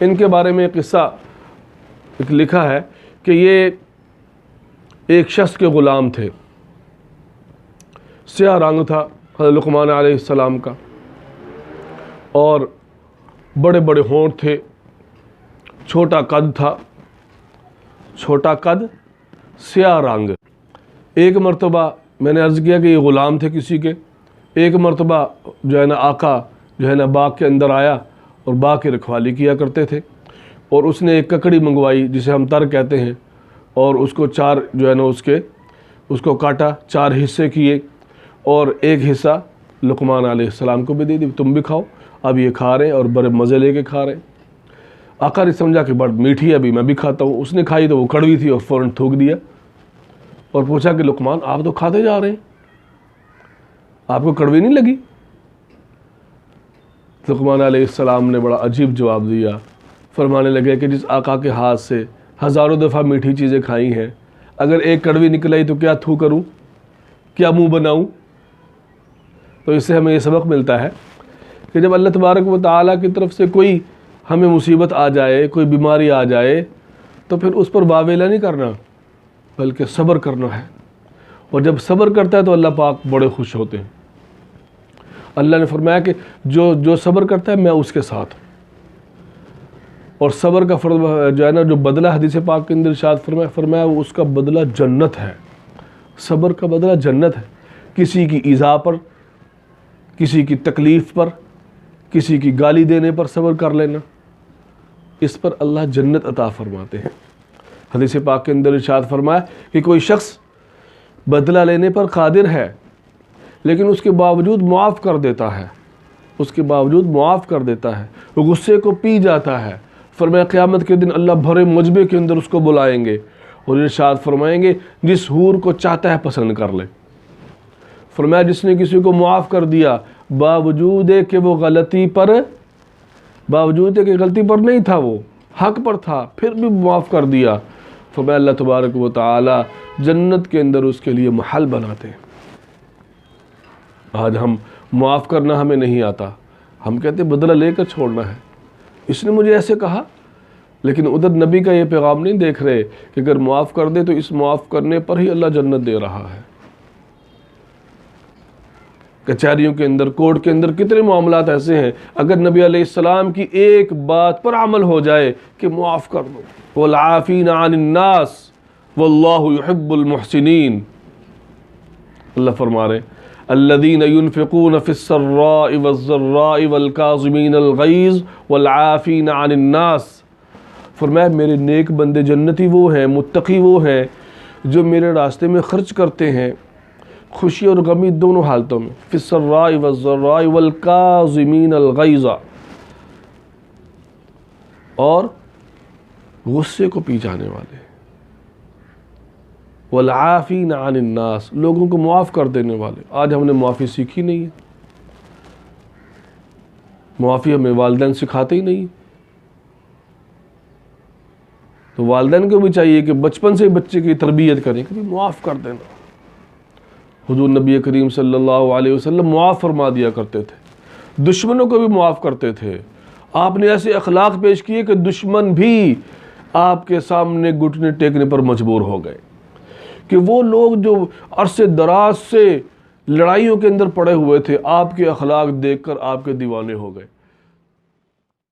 ان کے بارے میں قصہ لکھا ہے کہ یہ ایک شخص کے غلام تھے، سیاہ رنگ تھا حضرت لقمان علیہ السلام کا، اور بڑے بڑے ہونٹ تھے، چھوٹا قد تھا، چھوٹا قد، سیاہ رنگ۔ ایک مرتبہ میں نے عرض کیا کہ یہ غلام تھے کسی کے، ایک مرتبہ جو ہے نا آقا جو ہے نا باغ کے اندر آیا اور باغ کی رکھوالی کیا کرتے تھے، اور اس نے ایک ککڑی منگوائی جسے ہم تر کہتے ہیں، اور اس کو چار جو ہے نا اس کو کاٹا، چار حصے کیے، اور ایک حصہ لقمان علیہ السلام کو بھی دے دی، تم بھی کھاؤ۔ اب یہ کھا رہے ہیں اور بڑے مزے لے کے کھا رہے ہیں۔ آقا نے سمجھا کہ بڑی میٹھی ہے، ابھی میں بھی کھاتا ہوں۔ اس نے کھائی تو وہ کڑوی تھی اور فوراً تھوک دیا، اور پوچھا کہ لقمان آپ تو کھاتے جا رہے ہیں، آپ کو کڑوی نہیں لگی؟ لقمان علیہ السلام نے بڑا عجیب جواب دیا، فرمانے لگے کہ جس آقا کے ہاتھ سے ہزاروں دفعہ میٹھی چیزیں کھائی ہیں، اگر ایک کڑوی نکل آئی تو کیا تھو کروں، کیا منہ بناؤں؟ تو اس سے ہمیں یہ سبق ملتا ہے کہ جب اللہ تبارک و تعالیٰ کی طرف سے کوئی ہمیں مصیبت آ جائے، کوئی بیماری آ جائے، تو پھر اس پر واویلا نہیں کرنا بلکہ صبر کرنا ہے، اور جب صبر کرتا ہے تو اللہ پاک بڑے خوش ہوتے ہیں۔ اللہ نے فرمایا کہ جو صبر کرتا ہے میں اس کے ساتھ ہوں، اور صبر کا فرض جو ہے نا جو بدلہ حدیث پاک کے اندر ارشاد فرمایا وہ اس کا بدلہ جنت ہے۔ صبر کا بدلہ جنت ہے۔ کسی کی ایذا پر، کسی کی تکلیف پر، کسی کی گالی دینے پر صبر کر لینا، اس پر اللہ جنت عطا فرماتے ہیں۔ حدیث پاک کے اندر ارشاد فرمایا کہ کوئی شخص بدلہ لینے پر قادر ہے لیکن اس کے باوجود معاف کر دیتا ہے، اس کے باوجود معاف کر دیتا ہے، وہ غصے کو پی جاتا ہے، فرمایا قیامت کے دن اللہ بھرے مجمع کے اندر اس کو بلائیں گے اور ارشاد فرمائیں گے جس حور کو چاہتا ہے پسند کر لے۔ فرمایا جس نے کسی کو معاف کر دیا باوجود کہ وہ غلطی پر، باوجود کہ غلطی پر نہیں تھا، وہ حق پر تھا، پھر بھی معاف کر دیا، فرمایا اللہ تبارک و تعالی جنت کے اندر اس کے لیے محل بناتے ہیں۔ آج ہم معاف کرنا ہمیں نہیں آتا، ہم کہتے بدلہ لے کر چھوڑنا ہے، اس نے مجھے ایسے کہا، لیکن ادھر نبی کا یہ پیغام نہیں دیکھ رہے کہ اگر معاف کر دے تو اس معاف کرنے پر ہی اللہ جنت دے رہا ہے۔ کچہریوں کے اندر، کورٹ کے اندر کتنے معاملات ایسے ہیں، اگر نبی علیہ السلام کی ایک بات پر عمل ہو جائے کہ معاف کر دو، والعافین عن الناس واللہ یحب المحسنین، اللہ فرما رہے ہیں الذین ينفقون فی السراء والضراء والکاظمین الغیظ والعافین عن الناس، فرمایا میرے نیک بندے جنتی وہ ہیں، متقی وہ ہیں جو میرے راستے میں خرچ کرتے ہیں، خوشی اور غمی دونوں حالتوں میں، فی السراء والضراء والکاظمین الغیظ، اور غصے کو پی جانے والے، والعافین عن الناس، لوگوں کو معاف کر دینے والے۔ آج ہم نے معافی سیکھی نہیں ہے، معافی ہمیں والدین سکھاتے ہی نہیں، تو والدین کو بھی چاہیے کہ بچپن سے بچے کی تربیت کریں کہ معاف کر دینا۔ حضور نبی کریم صلی اللہ علیہ وسلم معاف فرما دیا کرتے تھے، دشمنوں کو بھی معاف کرتے تھے۔ آپ نے ایسے اخلاق پیش کیے کہ دشمن بھی آپ کے سامنے گھٹنے ٹیکنے پر مجبور ہو گئے، کہ وہ لوگ جو عرصے دراز سے لڑائیوں کے اندر پڑے ہوئے تھے آپ کے اخلاق دیکھ کر آپ کے دیوانے ہو گئے۔